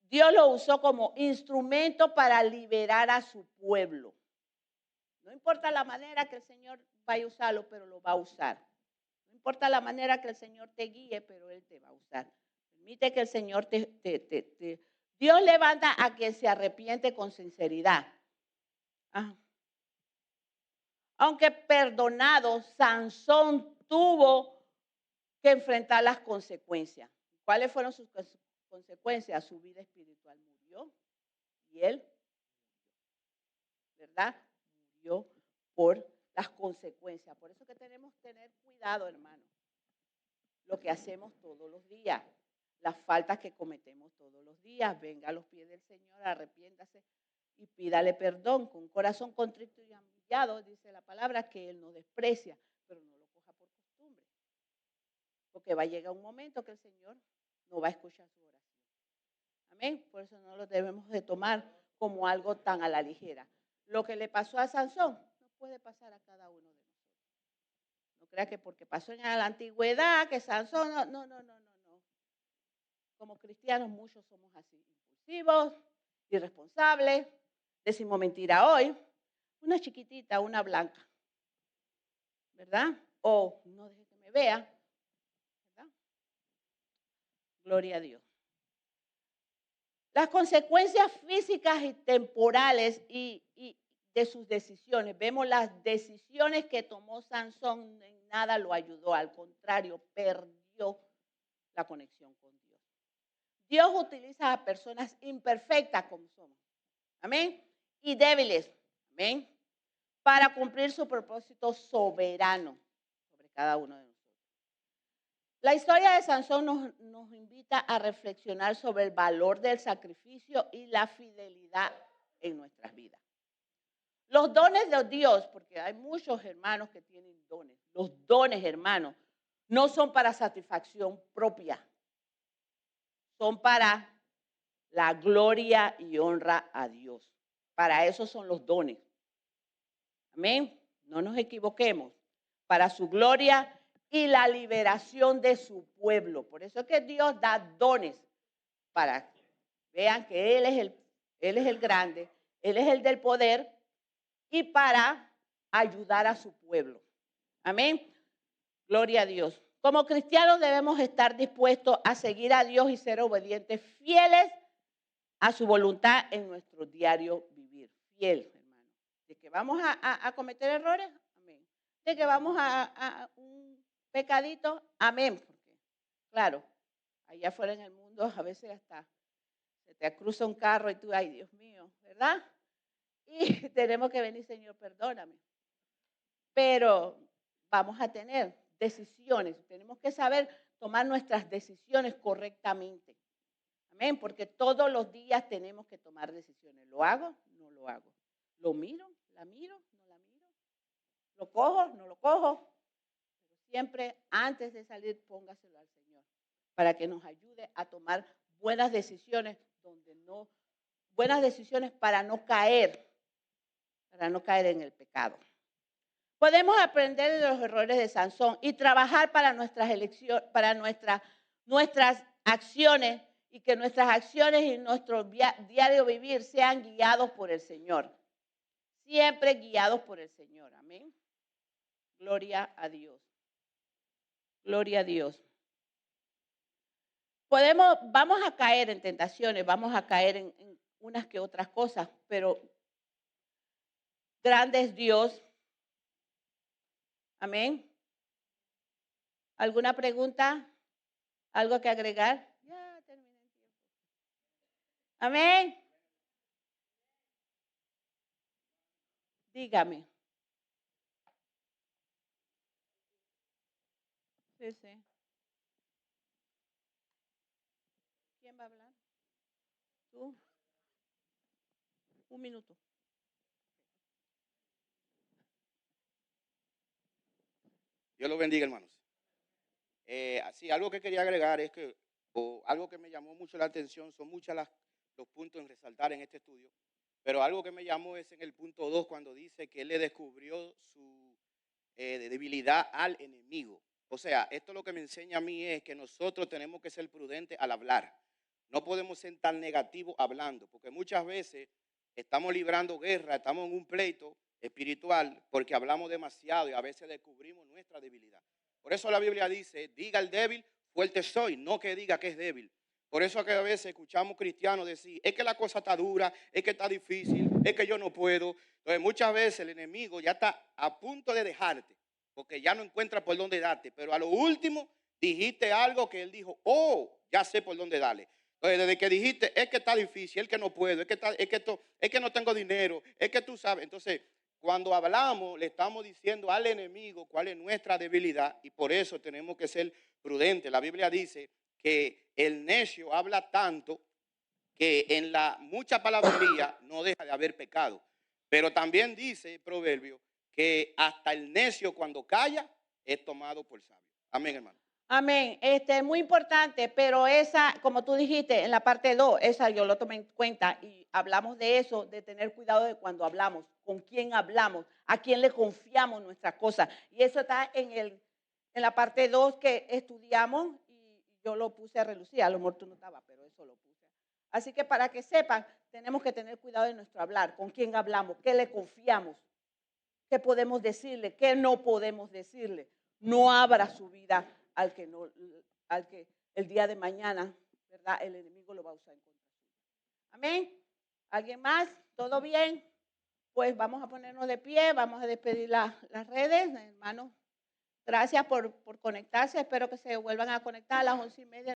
S1: Dios lo usó como instrumento para liberar a su pueblo. No importa la manera que el Señor vaya a usarlo, pero lo va a usar. No importa la manera que el Señor te guíe, pero Él te va a usar. Permite que el Señor Dios levanta a quien se arrepiente con sinceridad. Aunque perdonado, Sansón tuvo que enfrentar las consecuencias. ¿Cuáles fueron sus consecuencias? Su vida espiritual murió y él, ¿verdad? Murió por las consecuencias. Por eso que tenemos que tener cuidado, hermano. Lo que hacemos todos los días, las faltas que cometemos todos los días. Venga a los pies del Señor, arrepiéntase y pídale perdón. Con un corazón contrito y humillado, dice la palabra, que Él no desprecia, pero no lo coja por costumbre. Porque va a llegar un momento que el Señor no va a escuchar su oración. Amén. Por eso no lo debemos de tomar como algo tan a la ligera. Lo que le pasó a Sansón no puede pasar a cada uno de nosotros. No crea que porque pasó en la antigüedad, que Sansón, no. Como cristianos muchos somos así, impulsivos, irresponsables, decimos mentira hoy, una chiquitita, una blanca, ¿verdad? O no deje que me vea, ¿verdad? Gloria a Dios. Las consecuencias físicas y temporales y de sus decisiones. Vemos las decisiones que tomó Sansón, en nada lo ayudó, al contrario, perdió la conexión con Dios. Dios utiliza a personas imperfectas como somos. Amén. Y débiles. Amén. Para cumplir su propósito soberano sobre cada uno de nosotros. La historia de Sansón nos invita a reflexionar sobre el valor del sacrificio y la fidelidad en nuestras vidas. Los dones de Dios, porque hay muchos hermanos que tienen dones. Los dones, hermanos, no son para satisfacción propia. Son para la gloria y honra a Dios. Para eso son los dones. Amén. No nos equivoquemos. Para su gloria y la liberación de su pueblo. Por eso es que Dios da dones para que vean que Él es el grande, Él es el del poder y para ayudar a su pueblo. Amén. Gloria a Dios. Como cristianos debemos estar dispuestos a seguir a Dios y ser obedientes, fieles a su voluntad en nuestro diario vivir. Fiel, hermano. De que vamos a cometer errores, amén. De que vamos a un pecadito, amén. Porque, claro, allá afuera en el mundo a veces hasta se te cruza un carro y tú, ay Dios mío, ¿verdad? Y tenemos que venir, Señor, perdóname. Pero vamos a tener decisiones, tenemos que saber tomar nuestras decisiones correctamente. Amén, porque todos los días tenemos que tomar decisiones. ¿Lo hago? No lo hago. ¿Lo miro? ¿La miro? ¿No la miro? ¿Lo cojo? ¿No lo cojo? Pero siempre antes de salir póngaselo al Señor para que nos ayude a tomar buenas decisiones buenas decisiones para no caer en el pecado. Podemos aprender de los errores de Sansón y trabajar para nuestras elecciones, para nuestras acciones y que nuestras acciones y nuestro diario vivir sean guiados por el Señor. Siempre guiados por el Señor. Amén. Gloria a Dios. Gloria a Dios. Vamos a caer en tentaciones, vamos a caer en unas que otras cosas, pero grande es Dios. Amén. ¿Alguna pregunta? ¿Algo que agregar? Ya terminé el tiempo. Amén. Dígame. Sí, sí. ¿Quién va a hablar? ¿Tú? Un minuto.
S8: Dios los bendiga, hermanos. Así, algo que quería agregar es que, o algo que me llamó mucho la atención, son muchos los puntos en resaltar en este estudio, pero algo que me llamó es en el punto 2, cuando dice que él le descubrió su debilidad al enemigo. O sea, esto lo que me enseña a mí es que nosotros tenemos que ser prudentes al hablar. No podemos ser tan negativos hablando, porque muchas veces estamos librando guerra, estamos en un pleito espiritual porque hablamos demasiado y a veces descubrimos nuestra debilidad. Por eso la Biblia dice, diga el débil, fuerte soy, no que diga que es débil. Por eso que a veces escuchamos cristianos decir, es que la cosa está dura, es que está difícil, es que yo no puedo. Entonces muchas veces el enemigo ya está a punto de dejarte, porque ya no encuentra por dónde darte, pero a lo último dijiste algo que él dijo, oh, ya sé por dónde darle. Entonces, desde que dijiste, es que está difícil, es que no puedo, es que no tengo dinero, es que tú sabes. Entonces, cuando hablamos, le estamos diciendo al enemigo cuál es nuestra debilidad y por eso tenemos que ser prudentes. La Biblia dice que el necio habla tanto que en la mucha palabrería no deja de haber pecado. Pero también dice el proverbio que hasta el necio cuando calla es tomado por sabio. Amén, hermano.
S1: Amén. Muy importante, pero esa, como tú dijiste, en la parte 2, esa yo lo tomé en cuenta y hablamos de eso, de tener cuidado de cuando hablamos, con quién hablamos, a quién le confiamos nuestras cosas. Y eso está en la parte 2 que estudiamos y yo lo puse a relucir. A lo mejor tú no estabas, pero eso lo puse. Así que para que sepan, tenemos que tener cuidado de nuestro hablar, con quién hablamos, qué le confiamos, qué podemos decirle, qué no podemos decirle. No abra su vida al que el día de mañana, ¿verdad? El enemigo lo va a usar en contra suya. Amén. ¿Alguien más? ¿Todo bien? Pues vamos a ponernos de pie, vamos a despedir las redes, hermanos. Gracias por conectarse. Espero que se vuelvan a conectar a las 11:30.